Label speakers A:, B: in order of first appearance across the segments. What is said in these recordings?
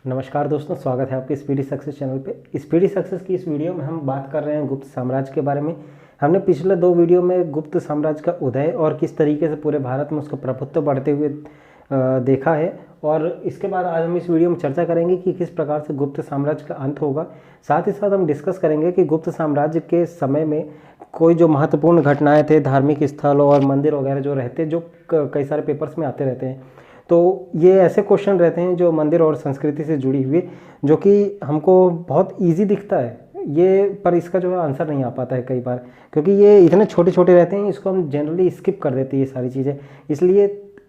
A: नमस्कार दोस्तों, स्वागत है आपके स्पीडी सक्सेस चैनल पे। स्पीडी सक्सेस की इस वीडियो में हम बात कर रहे हैं गुप्त साम्राज्य के बारे में। हमने पिछले 2 वीडियो में गुप्त साम्राज्य का उदय और किस तरीके से पूरे भारत में उसका प्रभुत्व बढ़ते हुए देखा है, और इसके बाद आज हम इस वीडियो में चर्चा करेंगे कि किस प्रकार से गुप्त साम्राज्य का अंत होगा। साथ ही साथ हम डिस्कस करेंगे कि गुप्त साम्राज्य के समय में कोई जो महत्वपूर्ण घटनाएँ थे, धार्मिक स्थल और मंदिर वगैरह जो रहते, जो कई सारे पेपर्स में आते रहते हैं, तो ये ऐसे क्वेश्चन रहते हैं जो मंदिर और संस्कृति से जुड़ी हुई, जो कि हमको बहुत इजी दिखता है ये, पर इसका जो है आंसर नहीं आ पाता है कई बार, क्योंकि ये इतने छोटे छोटे रहते हैं, इसको हम जनरली स्किप कर देते हैं ये सारी चीज़ें। इसलिए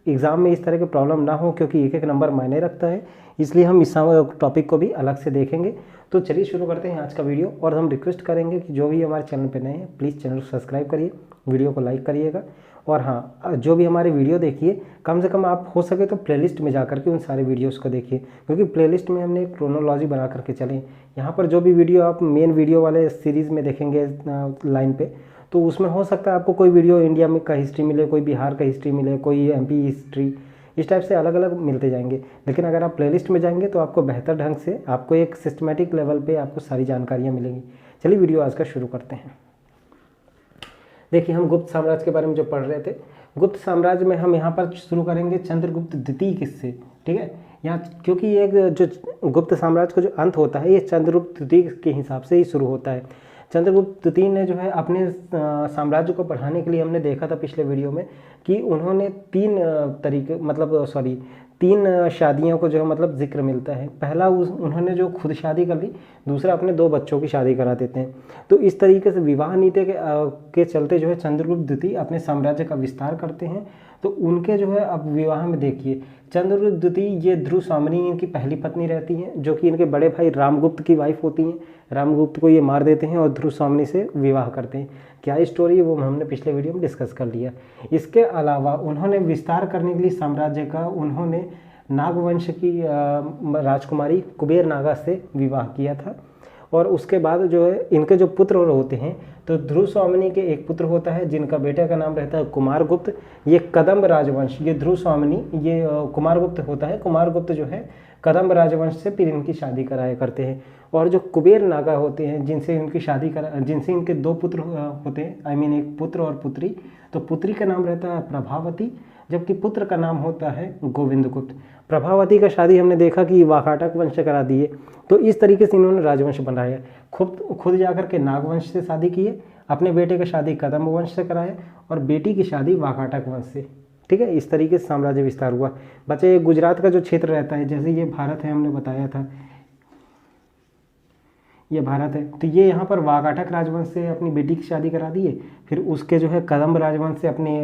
A: एग्ज़ाम में इस तरह की प्रॉब्लम ना हो, क्योंकि एक एक नंबर मायने रखता है, इसलिए हम इस टॉपिक को भी अलग से देखेंगे। तो चलिए शुरू करते हैं आज का वीडियो। और हम रिक्वेस्ट करेंगे कि जो भी हमारे चैनल पर नए हैं प्लीज़ चैनल को सब्सक्राइब करिए, वीडियो को लाइक करिएगा, और हाँ, जो भी हमारे वीडियो देखिए कम से कम आप हो सके तो प्लेलिस्ट में जा करके उन सारे वीडियोस को देखिए, क्योंकि प्लेलिस्ट में हमने एक क्रोनोलॉजी बना करके चले। यहाँ पर जो भी वीडियो आप मेन वीडियो वाले सीरीज़ में देखेंगे लाइन पे, तो उसमें हो सकता है आपको कोई वीडियो इंडिया में का हिस्ट्री मिले, कोई बिहार का हिस्ट्री मिले, कोई एमपी हिस्ट्री, इस टाइप से अलग अलग मिलते जाएंगे। लेकिन अगर आप प्लेलिस्ट में जाएंगे तो आपको बेहतर ढंग से, आपको एक सिस्टमेटिक लेवल पर आपको सारी जानकारियाँ मिलेंगी। चलिए वीडियो आज का शुरू करते हैं। देखिए, हम गुप्त साम्राज्य के बारे में जो पढ़ रहे थे, गुप्त साम्राज्य में हम यहाँ पर शुरू करेंगे चंद्रगुप्त द्वितीय किससे, ठीक है। यहाँ क्योंकि ये जो गुप्त साम्राज्य का जो अंत होता है ये चंद्रगुप्त द्वितीय के हिसाब से ही शुरू होता है। चंद्रगुप्त द्वितीय ने जो है अपने साम्राज्य को बढ़ाने के लिए, हमने देखा था पिछले वीडियो में कि उन्होंने 3 शादियों को जो है मतलब जिक्र मिलता है। पहला उन्होंने जो खुद शादी कर ली, दूसरा अपने 2 बच्चों की शादी करा देते हैं। तो इस तरीके से विवाह नीति के चलते जो है चंद्रगुप्त द्वितीय अपने साम्राज्य का विस्तार करते हैं। तो उनके जो है अब विवाह में देखिए, चंद्रगुप्त द्वितीय ये ध्रुव स्वामिनी इनकी पहली पत्नी रहती हैं, जो कि इनके बड़े भाई रामगुप्त की वाइफ होती हैं। रामगुप्त को ये मार देते हैं और ध्रुव स्वामिनी से विवाह करते हैं। क्या स्टोरी है वो हमने पिछले वीडियो में डिस्कस कर लिया। इसके अलावा उन्होंने विस्तार करने के लिए साम्राज्य का, उन्होंने नागवंश की राजकुमारी कुबेर नागा से विवाह किया था। और उसके बाद जो है इनके जो पुत्र होते हैं, तो ध्रुव स्वामिनी के एक पुत्र होता है जिनका बेटे का नाम रहता है कुमारगुप्त। ये कदम्ब राजवंश, ये ध्रुव स्वामिनी, ये कुमारगुप्त होता है। कुमारगुप्त जो है कदम्ब राजवंश से फिर इनकी शादी कराया करते हैं। और जो कुबेर नागा होते हैं जिनसे जिनसे इनके 2 पुत्र होते हैं, एक पुत्र और पुत्री। तो पुत्री का नाम रहता है प्रभावती, जबकि पुत्र का नाम होता है गोविंदगुप्त। प्रभावती का शादी हमने देखा कि वाकाटक वंश से करा दिए। तो इस तरीके से इन्होंने राजवंश बनाया। खुद जाकर के नागवंश से शादी किए, अपने बेटे का शादी कदम्ब वंश से कराया, और बेटी की शादी वाकाटक वंश से, ठीक है। इस तरीके से साम्राज्य विस्तार हुआ। बचे गुजरात का जो क्षेत्र रहता है, जैसे ये भारत है, हमने बताया था ये भारत है, तो ये यहाँ पर वाकाटक राजवंश से अपनी बेटी की शादी करा दिए, फिर उसके जो है कदम्ब राजवंश से अपने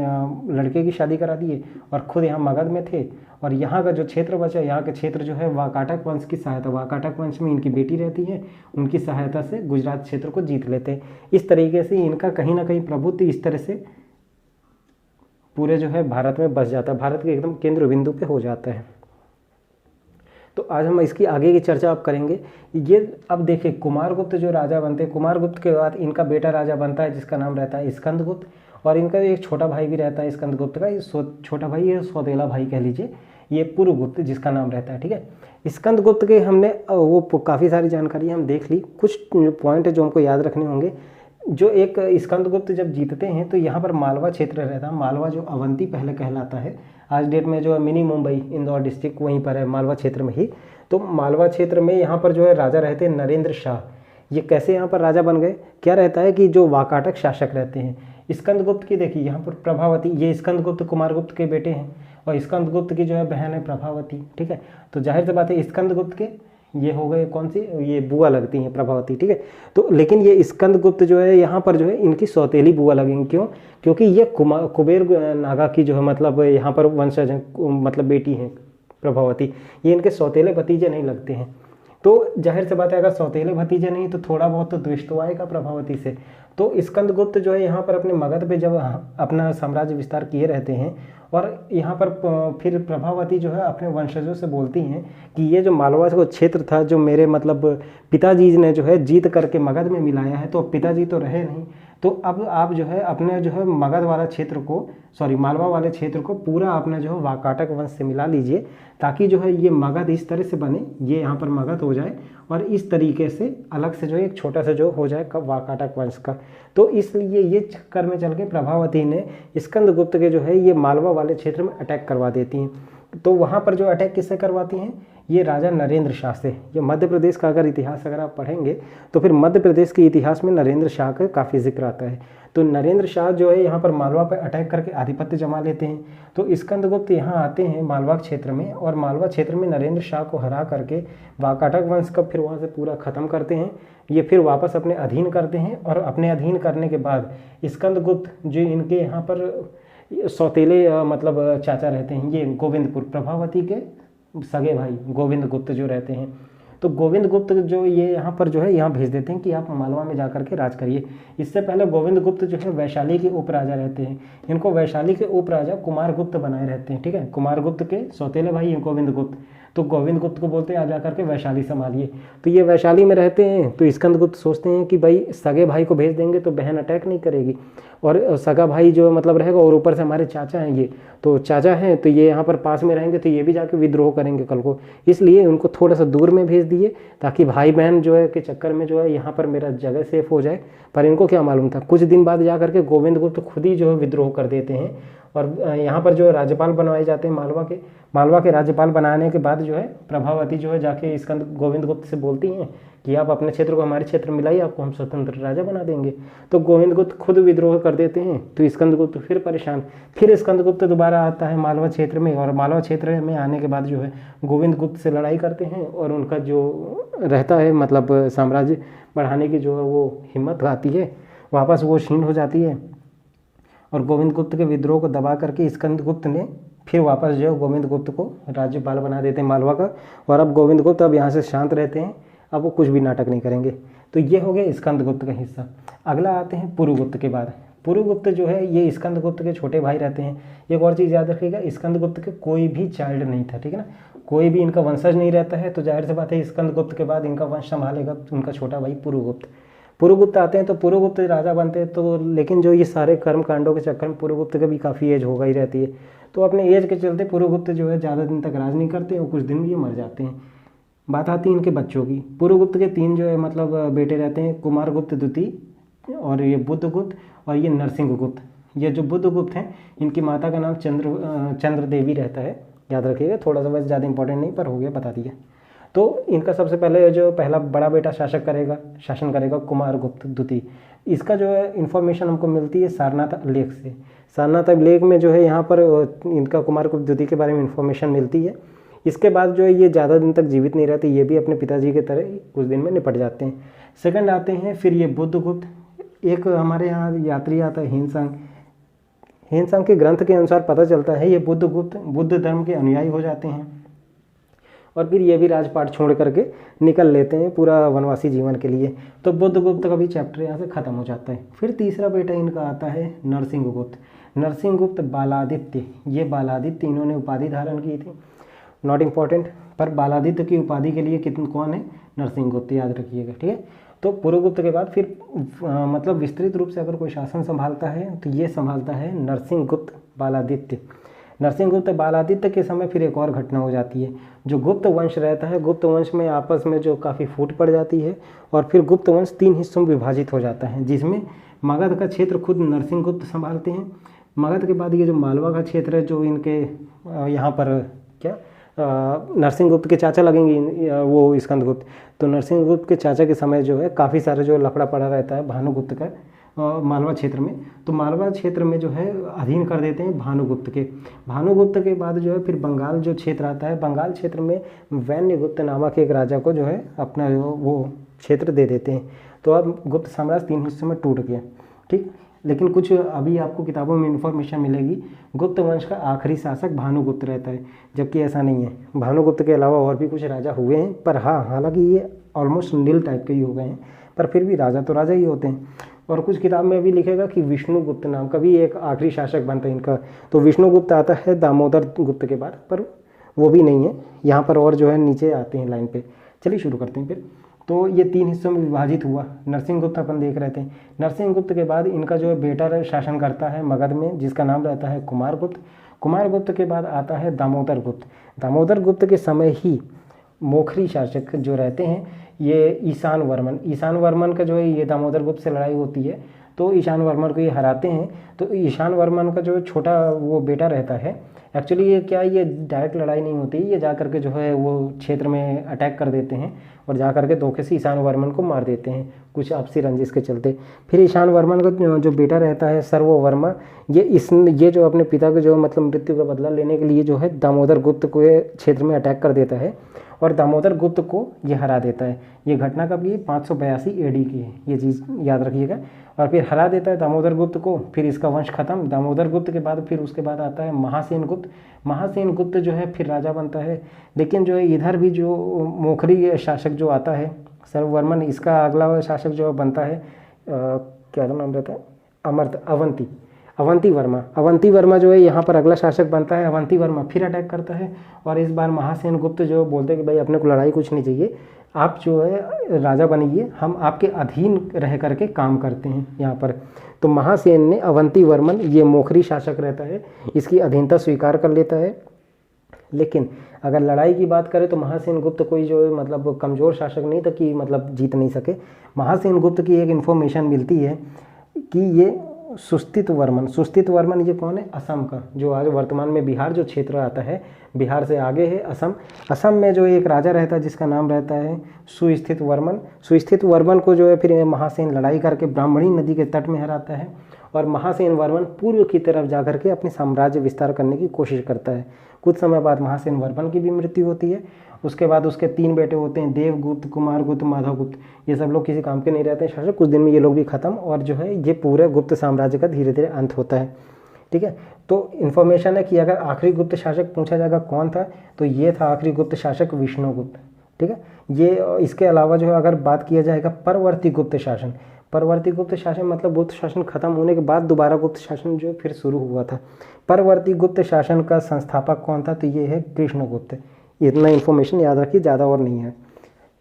A: लड़के की शादी करा दिए, और खुद यहाँ मगध में थे। और यहाँ का जो क्षेत्र बचा, यहाँ के क्षेत्र जो है वाकाटक वंश की सहायता, वाकाटक वंश में इनकी बेटी रहती है, उनकी सहायता से गुजरात क्षेत्र को जीत लेते हैं। इस तरीके से इनका कहीं ना कहीं प्रभुत्व इस तरह से पूरे जो है भारत में बस जाता है, भारत के एकदम केंद्र बिंदु पे हो जाता है। तो आज हम इसकी आगे की चर्चा आप करेंगे। ये अब देखिए, कुमारगुप्त जो राजा बनते हैं, कुमारगुप्त के बाद इनका बेटा राजा बनता है जिसका नाम रहता है स्कंदगुप्त, और इनका एक छोटा भाई भी रहता है स्कंदगुप्त का। ये छोटा भाई है, सौतेला भाई कह लीजिए, ये पुरगुप्त जिसका नाम रहता है, ठीक है। स्कंदगुप्त के हमने वो काफ़ी सारी जानकारी हम देख ली। कुछ पॉइंट है जो हमको याद रखने होंगे। जो एक स्कंदगुप्त जब जीतते हैं तो यहाँ पर मालवा क्षेत्र रहता है। मालवा जो अवंती पहले कहलाता है, आज डेट में जो है मिनी मुंबई इंदौर डिस्ट्रिक्ट वहीं पर है, मालवा क्षेत्र में ही। तो मालवा क्षेत्र में यहाँ पर जो है राजा रहते हैं नरेंद्र शाह। ये कैसे यहाँ पर राजा बन गए, क्या रहता है कि जो वाकाटक शासक रहते हैं, स्कंदगुप्त की देखिए यहाँ पर प्रभावती, ये स्कंदगुप्त कुमारगुप्त के बेटे हैं, और स्कंदगुप्त की जो है बहन है प्रभावती, ठीक है। तो जाहिर सी बात है स्कंदगुप्त के ये हो गए कौन सी, ये बुआ लगती हैं प्रभावती, ठीक है। तो लेकिन ये स्कंदगुप्त जो है यहाँ पर जो है इनकी सौतेली बुआ लगेंगी। क्यों? क्योंकि ये कुबेर नागा की जो है मतलब यहाँ पर वंशज मतलब बेटी हैं प्रभावती, ये इनके सौतेले भतीजे नहीं लगते हैं। तो जाहिर सी बात है अगर सौतेले भतीजे नहीं तो थोड़ा बहुत तो द्वेष तो आएगा प्रभावती से। तो स्कंदगुप्त जो है यहाँ पर अपने मगध पे जब अपना साम्राज्य विस्तार किए रहते हैं, और यहाँ पर फिर प्रभावती जो है अपने वंशजों से बोलती हैं कि ये जो मालवा का क्षेत्र था, जो मेरे मतलब पिताजी ने जो है जीत करके मगध में मिलाया है, तो पिताजी तो रहे नहीं, तो अब आप जो है अपने जो है मगध वाला क्षेत्र को, सॉरी मालवा वाले क्षेत्र को पूरा अपना जो है वाकाटक वंश से मिला लीजिए, ताकि जो है ये मगध इस तरह से बने, ये यहाँ पर मगध हो जाए और इस तरीके से अलग से जो एक छोटा सा जो हो जाए वाकाटक वंश का। तो इसलिए ये चक्कर में चल के प्रभावती ने स्कंदगुप्त के जो है ये मालवा वाले क्षेत्र में अटैक करवा देती हैं। तो वहाँ पर जो अटैक किससे करवाती हैं, ये राजा नरेंद्र शाह से। ये मध्य प्रदेश का अगर इतिहास अगर आप पढ़ेंगे तो फिर मध्य प्रदेश के इतिहास में नरेंद्र शाह का काफ़ी जिक्र आता है। तो नरेंद्र शाह जो है यहाँ पर मालवा पर अटैक करके आधिपत्य जमा लेते हैं। तो स्कंदगुप्त यहाँ आते हैं मालवा क्षेत्र में, और मालवा क्षेत्र में नरेंद्र शाह को हरा करके वाकाटक वंश का फिर वहाँ से पूरा ख़त्म करते हैं। ये फिर वापस अपने अधीन करते हैं, और अपने अधीन करने के बाद स्कंदगुप्त जो इनके यहाँ पर सौतेले मतलब चाचा रहते हैं, ये गोविंदपुर प्रभावती के सगे भाई गोविंद गुप्त जो रहते हैं, तो गोविंद गुप्त जो ये यहाँ पर जो है यहाँ भेज देते हैं कि आप मालवा में जा करके राज करिए। इससे पहले गोविंद गुप्त जो है वैशाली के उपराजा रहते हैं, इनको वैशाली के उपराजा कुमार गुप्त बनाए रहते हैं, ठीक है। कुमार गुप्त के सौतेले भाई हैं गोविंद गुप्त, तो गोविंद गुप्त को बोलते हैं आप जा करके वैशाली संभालिए। तो ये वैशाली में रहते हैं, तो स्कंदगुप्त सोचते हैं कि भाई सगे भाई को भेज देंगे तो बहन अटैक नहीं करेगी, और सगा भाई जो मतलब रहेगा, और ऊपर से हमारे चाचा हैं ये, तो चाचा हैं तो ये यहाँ पर पास में रहेंगे तो ये भी जाके विद्रोह करेंगे कल को, इसलिए उनको थोड़ा सा दूर में भेज दिए ताकि भाई बहन जो है के चक्कर में जो है यहाँ पर मेरा जगह सेफ हो जाए। पर इनको क्या मालूम था, कुछ दिन बाद जा करके गोविंद गुप्त खुद ही जो है विद्रोह कर देते हैं, और यहाँ पर जो राज्यपाल बनवाए जाते हैं मालवा के राज्यपाल बनाने के बाद जो है प्रभावती जो है जाके गोविंद गुप्त से बोलती हैं कि आप अपने क्षेत्र को हमारे क्षेत्र में मिलाइए, आपको हम स्वतंत्र राजा बना देंगे। तो गोविंद गुप्त खुद विद्रोह कर देते हैं, तो स्कंदगुप्त फिर परेशान, फिर स्कंदगुप्त दोबारा आता है मालवा क्षेत्र में, और मालवा क्षेत्र में आने के बाद जो है गोविंद गुप्त से लड़ाई करते हैं, और उनका जो रहता है मतलब साम्राज्य बढ़ाने की जो है वो हिम्मत आती है, वापस वो क्षीण हो जाती है, और गोविंद गुप्त के विद्रोह को दबा करके स्कंदगुप्त ने फिर वापस जो है गोविंद गुप्त को राज्यपाल बना देते हैं मालवा का, और अब गोविंद गुप्त अब यहाँ से शांत रहते हैं, अब वो कुछ भी नाटक नहीं करेंगे। तो ये हो गया स्कंदगुप्त का हिस्सा। अगला आते हैं पुरुगुप्त के बाद। पुरुगुप्त जो है ये स्कंदगुप्त के छोटे भाई रहते हैं। एक और चीज़ याद रखिएगा, स्कंदगुप्त के कोई भी चाइल्ड नहीं था, ठीक है ना, कोई भी इनका वंशज नहीं रहता है, तो जाहिर सी बात है स्कंदगुप्त के बाद इनका वंश संभालेगा उनका छोटा भाई पुरुगुप्त। पुरुगुप्त आते हैं तो पुरुगुप्त राजा बनते हैं, तो लेकिन जो ये सारे कर्म कांडों के चक्कर में पुरुगुप्त का भी काफ़ी एज होगा ही रहती है, तो अपने एज के चलते पुरुगुप्त जो है ज़्यादा दिन तक राज नहीं करते और कुछ दिन में ये मर जाते हैं। बात आती है इनके बच्चों की। पुरुगुप्त के 3 जो है मतलब बेटे रहते हैं, कुमारगुप्त द्वितीय, और ये बुद्धगुप्त, और ये नरसिंहगुप्त। ये जो बुद्धगुप्त हैं इनकी माता का नाम चंद्र देवी रहता है, याद रखिएगा, थोड़ा सा बस ज़्यादा इंपॉर्टेंट नहीं पर हो गया बता दिया। तो इनका सबसे पहले जो पहला बड़ा बेटा शासन करेगा कुमारगुप्त द्वितीय। इसका जो है इन्फॉर्मेशन हमको मिलती है सारनाथ लेख से। सारनाथ लेख में जो है यहाँ पर इनका कुमारगुप्त द्वितीय के बारे में इन्फॉर्मेशन मिलती है। इसके बाद जो है ये ज़्यादा दिन तक जीवित नहीं रहते, ये भी अपने पिताजी की तरह कुछ दिन में निपट जाते हैं। सेकंड आते हैं फिर ये बुद्धगुप्त। एक हमारे यहाँ यात्री आता है हिनसांग के ग्रंथ के अनुसार पता चलता है ये बुद्धगुप्त बुद्ध धर्म के अनुयायी हो जाते हैं, और फिर ये भी राजपाट छोड़ करके निकल लेते हैं पूरा वनवासी जीवन के लिए। तो बुद्धगुप्त का भी चैप्टर यहाँ से ख़त्म हो जाता है। फिर तीसरा बेटा इनका आता है नरसिंहगुप्त बालादित्य। ये बालादित्य इन्होंने उपाधि धारण की थी, नॉट इम्पॉर्टेंट, पर बालादित्य की उपाधि के लिए कौन है, नरसिंहगुप्त, याद रखिएगा, ठीक है। तो पुरुगुप्त के बाद फिर मतलब विस्तृत रूप से अगर कोई शासन संभालता है तो ये संभालता है नरसिंहगुप्त बालादित्य के समय फिर एक और घटना हो जाती है। जो गुप्त वंश रहता है, गुप्त वंश में आपस में जो काफ़ी फूट पड़ जाती है, और फिर गुप्त वंश 3 हिस्सों में विभाजित हो जाता है, जिसमें मगध का क्षेत्र खुद नरसिंहगुप्त संभालते हैं। मगध के बाद ये जो मालवा का क्षेत्र है, जो इनके यहाँ पर क्या नरसिंहगुप्त के चाचा लगेंगे वो स्कंदगुप्त, तो नरसिंहगुप्त के चाचा के समय जो है काफ़ी सारा जो लफड़ा पड़ा रहता है भानुगुप्त का मालवा क्षेत्र में। तो मालवा क्षेत्र में जो है अधीन कर देते हैं भानुगुप्त के बाद जो है फिर बंगाल जो क्षेत्र आता है, बंगाल क्षेत्र में वैन्यगुप्त नामक एक राजा को जो है अपना वो क्षेत्र दे देते हैं। तो अब गुप्त साम्राज्य 3 हिस्सों में टूट गया, ठीक। लेकिन कुछ अभी आपको किताबों में इन्फॉर्मेशन मिलेगी, गुप्त वंश का आखिरी शासक भानुगुप्त रहता है, जबकि ऐसा नहीं है। भानुगुप्त के अलावा और भी कुछ राजा हुए हैं, पर हाँ, हालांकि ये ऑलमोस्ट नील टाइप के ही हो गए हैं, पर फिर भी राजा तो राजा ही होते हैं। और कुछ किताब में भी लिखेगा कि विष्णुगुप्त नाम का भी एक आखिरी शासक बनता है इनका, तो विष्णुगुप्त आता है दामोदर गुप्त के बाद, पर वो भी नहीं है यहाँ पर, और जो है नीचे आते हैं लाइन पे। चलिए शुरू करते हैं फिर। तो ये 3 हिस्सों में विभाजित हुआ। नरसिंहगुप्त अपन देख रहे थे। नरसिंहगुप्त के बाद इनका जो है बेटा शासन करता है मगध में, जिसका नाम रहता है कुमारगुप्त। कुमारगुप्त के बाद आता है दामोदर गुप्त। दामोदर गुप्त के समय ही मोखरी शासक जो रहते हैं ये ईशान वर्मन का जो है ये दामोदर गुप्त से लड़ाई होती है, तो ईशान वर्मन को ये हराते हैं। तो ईशान वर्मन का जो छोटा वो बेटा रहता है, एक्चुअली ये क्या, ये डायरेक्ट लड़ाई नहीं होती, ये जा करके जो है वो क्षेत्र में अटैक कर देते हैं और जा करके धोखे से ईशान वर्मन को मार देते हैं, कुछ आपसी रंजिश के चलते। फिर ईशान वर्मन का जो बेटा रहता है सर्ववर्मा, ये जो अपने पिता के जो मतलब मृत्यु का बदला लेने के लिए जो है दामोदर गुप्त को क्षेत्र में अटैक कर देता है और दामोदर गुप्त को ये हरा देता है। ये घटना कब की, 582 AD की है, ये चीज़ याद रखिएगा। और फिर हरा देता है दामोदर गुप्त को, फिर इसका वंश खत्म। दामोदर गुप्त के बाद फिर उसके बाद आता है महासेन गुप्त। महासेन गुप्त जो है फिर राजा बनता है, लेकिन जो है इधर भी जो मोखरी शासक जो आता है सर्ववर्मन, इसका अगला शासक जो बनता है क्या नाम रहता है, अवंती वर्मा जो है यहाँ पर अगला शासक बनता है। अवंती वर्मा फिर अटैक करता है और इस बार महासेन गुप्त जो बोलते हैं कि भाई अपने को लड़ाई कुछ नहीं चाहिए, आप जो है राजा बनिए, हम आपके अधीन रह करके काम करते हैं यहाँ पर। तो महासेन ने अवंती वर्मन, ये मोखरी शासक रहता है, इसकी अधीनता स्वीकार कर लेता है। लेकिन अगर लड़ाई की बात करें तो महासेन गुप्त कोई जो है मतलब कमज़ोर शासक नहीं था कि मतलब जीत नहीं सके। महासेन गुप्त की एक इन्फॉर्मेशन मिलती है कि ये सुस्थित वर्मन ये कौन है, असम का, जो आज वर्तमान में बिहार जो क्षेत्र आता है, बिहार से आगे है असम में जो एक राजा रहता है जिसका नाम रहता है सुस्थित वर्मन को जो है फिर महासेन लड़ाई करके ब्राह्मणी नदी के तट में हराता है और महासेन वर्मन पूर्व की तरफ जाकर के अपने साम्राज्य विस्तार करने की कोशिश करता है। कुछ समय बाद महासेन वर्मन की भी मृत्यु होती है। उसके बाद उसके 3 बेटे होते हैं, देवगुप्त, कुमारगुप्त, माधवगुप्त। ये सब लोग किसी काम के नहीं रहते हैं शासक, कुछ दिन में ये लोग भी खत्म और जो है ये पूरे गुप्त साम्राज्य का धीरे धीरे अंत होता है। ठीक है, तो इन्फॉर्मेशन है कि अगर आखिरी गुप्त शासक पूछा जाएगा कौन था, तो ये था आखिरी गुप्त शासक विष्णुगुप्त। ठीक है, ये इसके अलावा जो है अगर बात किया जाएगा परवर्ती गुप्त शासन मतलब गुप्त शासन खत्म होने के बाद दोबारा गुप्त शासन जो फिर शुरू हुआ था। परवर्ती गुप्त शासन का संस्थापक कौन था, तो ये है कृष्णगुप्त। इतना इन्फॉर्मेशन याद रखिए, ज़्यादा और नहीं है,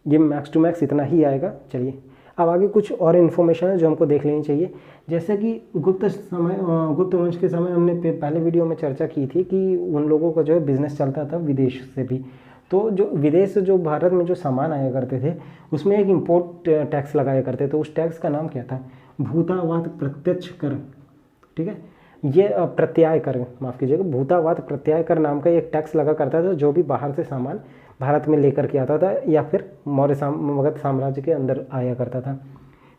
A: ये मैक्स टू मैक्स इतना ही आएगा। चलिए अब आगे कुछ और इन्फॉर्मेशन है जो हमको देख लेनी चाहिए। जैसे कि गुप्त वंश के समय हमने पहले वीडियो में चर्चा की थी कि उन लोगों का जो है बिजनेस चलता था विदेश से भी। तो जो विदेश से जो भारत में जो सामान आया करते थे उसमें एक इम्पोर्ट टैक्स लगाया करते थे। उस टैक्स का नाम क्या था, भूतावाद प्रत्यक्ष कर। ठीक है, ये प्रत्याय कर, माफ़ कीजिएगा, भूतावाद प्रत्याय कर नाम का एक टैक्स लगा करता था जो भी बाहर से सामान भारत में लेकर के आता था या फिर मगध साम्राज्य के अंदर आया करता था।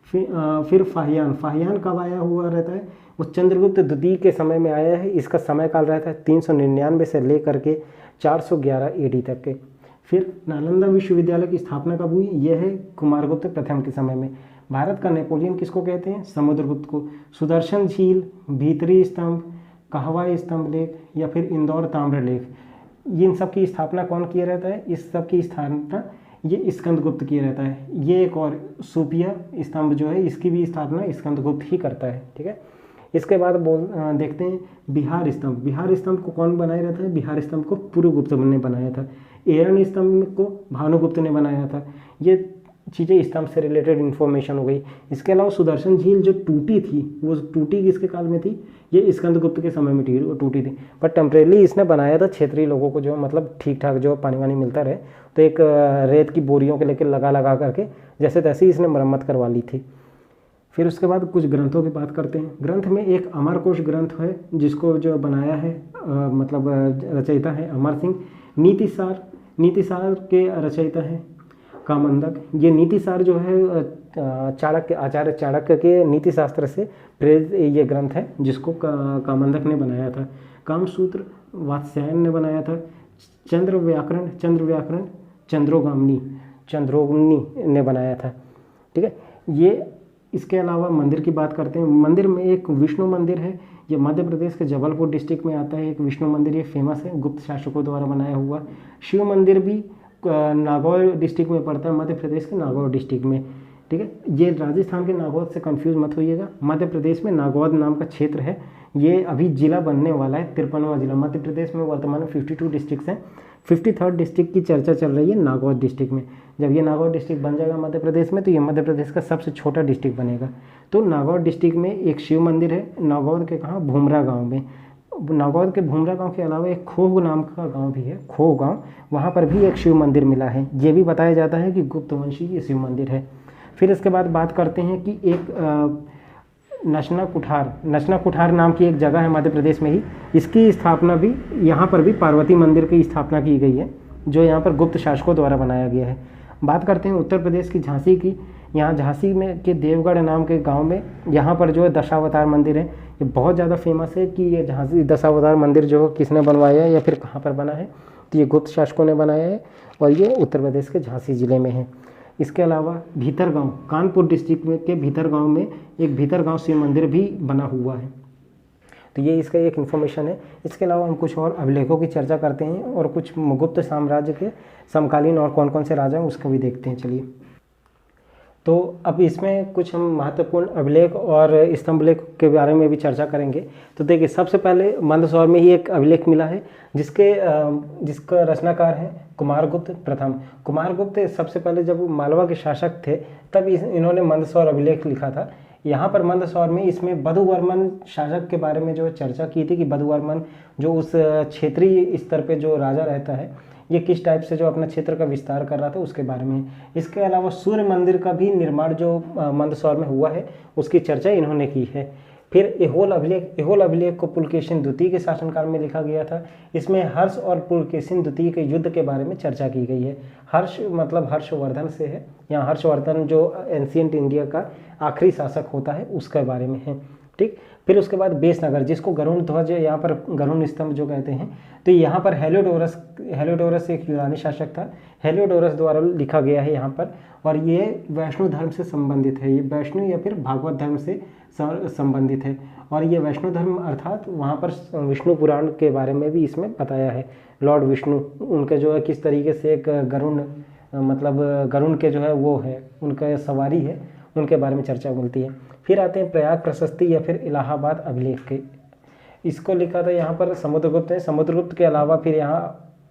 A: फिर फाहियान कब आया हुआ रहता है, वो चंद्रगुप्त द्वितीय के समय में आया है। इसका समय काल रहता है 399 से लेकर के 411 AD तक के। फिर नालंदा विश्वविद्यालय की स्थापना कब हुई, यह है कुमारगुप्त प्रथम के समय में। भारत का नेपोलियन किसको कहते हैं, समुद्रगुप्त को। सुदर्शन झील, भीतरी स्तंभ, कहवा स्तंभ लेख या फिर इंदौर ताम्र लेख, इन सब की स्थापना कौन किया रहता है, इस सब की स्थापना ये स्कंदगुप्त किया रहता है। ये एक और सूपिया स्तंभ जो है इसकी भी स्थापना स्कंदगुप्त ही करता है। ठीक है, इसके बाद देखते हैं बिहार स्तंभ को कौन बनाए रहता है, बिहार स्तंभ को पुरुगुप्त ने बनाया था। एरन स्तंभ को भानुगुप्त ने बनाया था। ये चीज़ें स्तंभ से रिलेटेड इन्फॉर्मेशन हो गई। इसके अलावा सुदर्शन झील जो टूटी थी, वो टूटी किसके काल में थी, ये स्कंदगुप्त के समय में टूटी थी, पर टेम्परेली इसने बनाया था क्षेत्रीय लोगों को जो मतलब ठीक ठाक जो पानी वानी मिलता रहे, तो एक रेत की बोरियों के लेकर लगा करके जैसे तैसे इसने मरम्मत करवा ली थी। फिर उसके बाद कुछ ग्रंथों की बात करते हैं। ग्रंथ में एक अमरकोश ग्रंथ है जिसको जो बनाया है मतलब रचयिता है अमर सिंह। नीतिसार के रचयिता है कामंदक। ये नीतिसार जो है आचार्य चाणक्य के नीति शास्त्र से प्रेरित ये ग्रंथ है जिसको कामंदक ने बनाया था। कामसूत्र वात्स्यायन ने बनाया था। चंद्र व्याकरण चंद्रोगमनी ने बनाया था। ठीक है, ये इसके अलावा मंदिर की बात करते हैं। मंदिर में एक विष्णु मंदिर है, ये मध्य प्रदेश के जबलपुर डिस्ट्रिक्ट में आता है। एक विष्णु मंदिर ये फेमस है, गुप्त शासकों द्वारा बनाया हुआ। शिव मंदिर भी नागौर डिस्ट्रिक्ट में पड़ता है, मध्य प्रदेश के नागौर डिस्ट्रिक्ट में। ठीक ठीक है। ये राजस्थान के नागौद से कंफ्यूज मत होइएगा। मध्य प्रदेश में नागौद नाम का क्षेत्र है, ये अभी जिला बनने वाला है, 53वां जिला। मध्य प्रदेश में वर्तमान में 52 डिस्ट्रिक्ट हैं, 53rd डिस्ट्रिक्ट की चर्चा चल रही है नागौद डिस्ट्रिक्ट में। जब ये नागौद डिस्ट्रिक्ट बन जाएगा मध्य प्रदेश में, तो ये मध्य प्रदेश का सबसे छोटा डिस्ट्रिक्ट बनेगा। तो नागौद डिस्ट्रिक्ट में एक शिव मंदिर है, नागौद के कहाँ, भूमरा गाँव में। नागौद के भूमरा गांव के अलावा एक खोह नाम का गांव भी है, खोह गांव, वहां पर भी एक शिव मंदिर मिला है। ये भी बताया जाता है कि गुप्त वंशी ये शिव मंदिर है। फिर इसके बाद बात करते हैं कि एक नचना कुठार नाम की एक जगह है मध्य प्रदेश में ही, इसकी स्थापना भी, यहाँ पर भी पार्वती मंदिर की स्थापना की गई है, जो यहाँ पर गुप्त शासकों द्वारा बनाया गया है। बात करते हैं उत्तर प्रदेश की झांसी की। यहाँ झांसी में के देवगढ़ नाम के गांव में यहाँ पर जो है दशावतार मंदिर है। ये बहुत ज़्यादा फेमस है कि ये झांसी दशावतार मंदिर जो किसने बनवाया है या फिर कहाँ पर बना है, तो ये गुप्त शासकों ने बनाया है और ये उत्तर प्रदेश के झांसी ज़िले में है। इसके अलावा भीतरगांव, कानपुर डिस्ट्रिक्ट में के भीतरगांव में एक भीतरगांव शिव मंदिर भी बना हुआ है। तो ये इसका एक इन्फॉर्मेशन है। इसके अलावा हम कुछ और अभिलेखों की चर्चा करते हैं और कुछ गुप्त साम्राज्य के समकालीन और कौन कौन से राजा हैं उसको भी देखते हैं। चलिए, तो अब इसमें कुछ हम महत्वपूर्ण अभिलेख और स्तंभलेख के बारे में भी चर्चा करेंगे। तो देखिए, सबसे पहले मंदसौर में ही एक अभिलेख मिला है जिसका रचनाकार है कुमारगुप्त प्रथम। कुमारगुप्त सबसे पहले जब मालवा के शासक थे तब इन्होंने मंदसौर अभिलेख लिखा था। यहाँ पर मंदसौर में इसमें बधुवर्मन शासक के बारे में जो चर्चा की थी कि बधुवर्मन जो उस क्षेत्रीय स्तर पे जो राजा रहता है, ये किस टाइप से जो अपना क्षेत्र का विस्तार कर रहा था उसके बारे में। इसके अलावा सूर्य मंदिर का भी निर्माण जो मंदसौर में हुआ है उसकी चर्चा इन्होंने की है। फिर एहोल अभिलेख को पुलकेशिन द्वितीय के शासनकाल में लिखा गया था। इसमें हर्ष और पुलकेशिन द्वितीय के युद्ध के बारे में चर्चा की गई है। हर्ष मतलब हर्षवर्धन से है, यहाँ हर्षवर्धन जो एंशिएंट इंडिया का आखिरी शासक होता है उसके बारे में है। ठीक, फिर उसके बाद बेसनगर, जिसको गरुण ध्वज, यहाँ पर गरुण स्तंभ जो कहते हैं, तो यहाँ पर हेलियोडोरस एक यूनानी शासक था, हेलियोडोरस द्वारा लिखा गया है यहाँ पर। और ये वैष्णव धर्म से संबंधित है, ये वैष्णव या फिर भागवत धर्म से संबंधित है। और ये वैष्णव धर्म अर्थात वहाँ पर विष्णु पुराण के बारे में भी इसमें बताया है। लॉर्ड विष्णु उनके जो है किस तरीके से एक गरुण मतलब गरुण के जो है वो है उनका सवारी है, उनके बारे में चर्चा मिलती है। फिर आते हैं प्रयाग प्रशस्ति या फिर इलाहाबाद अभिलेख के। इसको लिखा था यहाँ पर समुद्रगुप्त है। समुद्रगुप्त के अलावा फिर यहाँ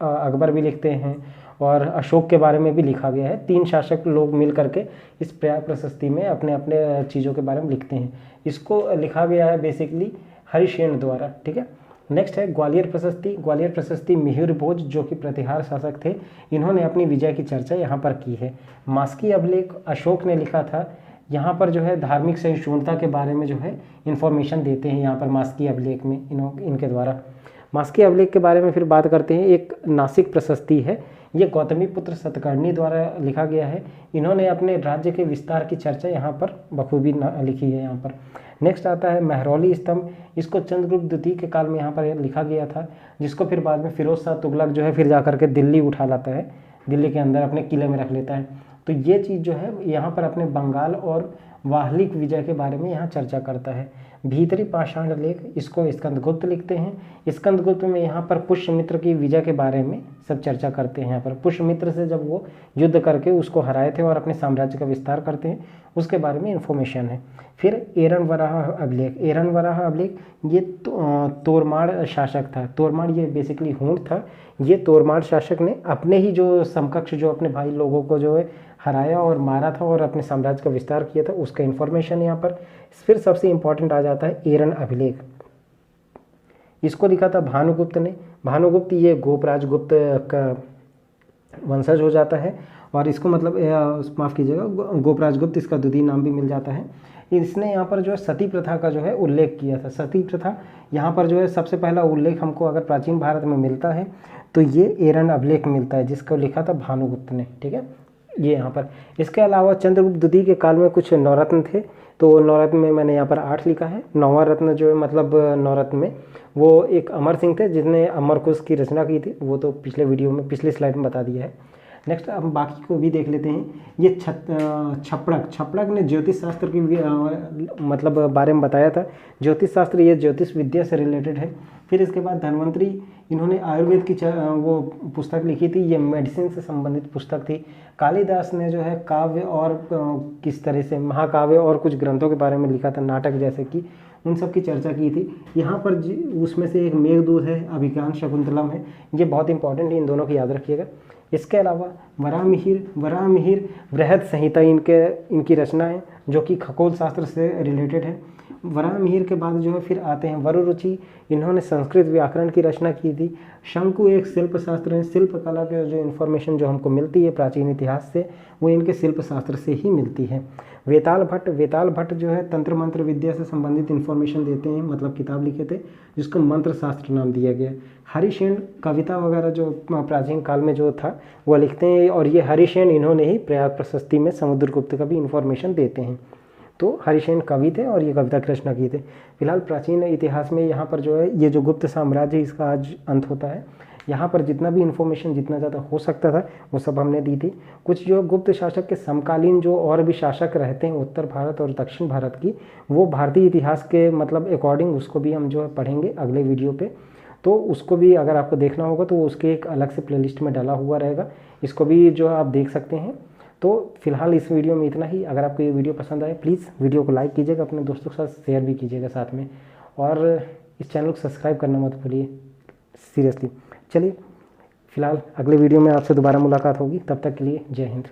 A: अकबर भी लिखते हैं और अशोक के बारे में भी लिखा गया है। 3 शासक लोग मिल करके इस प्रयाग प्रशस्ति में अपने अपने चीज़ों के बारे में लिखते हैं। इसको लिखा गया है बेसिकली हरिसेन द्वारा। ठीक है, नेक्स्ट है ग्वालियर प्रशस्ति। ग्वालियर प्रशस्ति मिहिर भोज जो कि प्रतिहार शासक थे, इन्होंने अपनी विजय की चर्चा यहाँ पर की है। मास्की अभिलेख अशोक ने लिखा था। यहाँ पर जो है धार्मिक सहिष्णुता के बारे में जो है इन्फॉर्मेशन देते हैं यहाँ पर मास्की अभिलेख में इनके द्वारा। मास्की अभिलेख के बारे में फिर बात करते हैं। एक नासिक प्रशस्ति है, ये गौतमी पुत्र सतकर्णी द्वारा लिखा गया है। इन्होंने अपने राज्य के विस्तार की चर्चा यहाँ पर बखूबी लिखी है यहाँ पर। नेक्स्ट आता है महरौली स्तंभ। इसको चंद्रगुप्त द्वितीय के काल में यहाँ पर लिखा गया था, जिसको फिर बाद में फिरोज शाह तुगलक जो है फिर जा करके दिल्ली उठा लाता है, दिल्ली के अंदर अपने किले में रख लेता है। तो ये चीज़ जो है यहाँ पर अपने बंगाल और वाहलिक विजय के बारे में यहाँ चर्चा करता है। भीतरी पाषाण लेख, इसको स्कंदगुप्त लिखते हैं। स्कंदगुप्त में यहाँ पर पुष्यमित्र की विजय के बारे में सब चर्चा करते हैं। यहाँ पर पुष्यमित्र से जब वो युद्ध करके उसको हराए थे और अपने साम्राज्य का विस्तार करते हैं, उसके बारे में इन्फॉर्मेशन है। फिर एरन-वराह अभिलेख। एरन-वराह अभिलेख ये तोरमाड़ शासक था। तोरमाड़ ये बेसिकली हूण था। ये तोरमाड़ शासक ने अपने ही जो समकक्ष जो अपने भाई लोगों को जो है हराया और मारा था और अपने साम्राज्य का विस्तार किया था, उसका इन्फॉर्मेशन यहाँ पर। फिर सबसे इम्पॉर्टेंट आ जाता है एरन अभिलेख। इसको लिखा था भानुगुप्त ने। भानुगुप्त ये गोपराजगुप्त का वंशज हो जाता है और इसको मतलब माफ़ कीजिएगा गोपराजगुप्त इसका द्वितीय नाम भी मिल जाता है। इसने यहाँ पर जो है सती प्रथा का जो है उल्लेख किया था। सती प्रथा यहाँ पर जो है सबसे पहला उल्लेख हमको अगर प्राचीन भारत में मिलता है तो ये एरन अभिलेख मिलता है, जिसको लिखा था भानुगुप्त ने। ठीक है, ये यहाँ पर। इसके अलावा चंद्रगुप्त द्वितीय के काल में कुछ नवरत्न थे, तो नवरत्न में मैंने यहाँ पर 8 लिखा है। नौवां रत्न जो है मतलब नवरत्न में वो एक अमर सिंह थे जिसने अमरकोश की रचना की थी, वो तो पिछले वीडियो में पिछली स्लाइड में बता दिया है। नेक्स्ट हम बाकी को भी देख लेते हैं। ये छपड़क ने ज्योतिष शास्त्र की मतलब बारे में बताया था। ज्योतिष शास्त्र ये ज्योतिष विद्या से रिलेटेड है। फिर इसके बाद धन्वंतरी, इन्होंने आयुर्वेद की वो पुस्तक लिखी थी, ये मेडिसिन से संबंधित पुस्तक थी। कालिदास ने जो है काव्य और किस तरह से महाकाव्य और कुछ ग्रंथों के बारे में लिखा था, नाटक जैसे कि, उन सब की चर्चा की थी। यहाँ पर उसमें से एक मेघदूत है, अभिज्ञान शकुंतलम है, ये बहुत इंपॉर्टेंट है, इन दोनों को याद रखिएगा। इसके अलावा वराहमिहिर बृहद संहिता इनकी रचना है जो कि खगोल शास्त्र से रिलेटेड है। वराहमिहिर के बाद जो है फिर आते हैं वरुरुचि, इन्होंने संस्कृत व्याकरण की रचना की थी। शंकु एक शिल्प शास्त्र है, शिल्प कला के जो इन्फॉर्मेशन जो हमको मिलती है प्राचीन इतिहास से वो इनके शिल्प शास्त्र से ही मिलती है। वेताल भट्ट जो है तंत्र मंत्र विद्या से संबंधित इन्फॉर्मेशन देते हैं, मतलब किताब लिखे थे जिसको मंत्र शास्त्र नाम दिया गया। हरिसेन कविता वगैरह जो प्राचीन काल में जो था वो लिखते हैं, और ये हरिसेन इन्होंने ही प्रयाग प्रशस्ति में समुद्रगुप्त का भी इन्फॉर्मेशन देते हैं। तो हरिसेन कवि थे और ये कविता की रचना की थे। फिलहाल प्राचीन इतिहास में यहाँ पर जो है ये जो गुप्त साम्राज्य इसका आज अंत होता है। यहाँ पर जितना भी इन्फॉर्मेशन जितना ज़्यादा हो सकता था वो सब हमने दी थी। कुछ जो गुप्त शासक के समकालीन जो और भी शासक रहते हैं उत्तर भारत और दक्षिण भारत की, वो भारतीय इतिहास के मतलब अकॉर्डिंग उसको भी हम जो है पढ़ेंगे अगले वीडियो पे। तो उसको भी अगर आपको देखना होगा तो उसके एक अलग से प्लेलिस्ट में डाला हुआ रहेगा, इसको भी जो आप देख सकते हैं। तो फिलहाल इस वीडियो में इतना ही। अगर आपको ये वीडियो पसंद आए प्लीज़ वीडियो को लाइक कीजिएगा, अपने दोस्तों के साथ शेयर भी कीजिएगा साथ में, और इस चैनल को सब्सक्राइब करना मत भूलिए, सीरियसली। चलिए फिलहाल अगले वीडियो में आपसे दोबारा मुलाकात होगी, तब तक के लिए जय हिंद।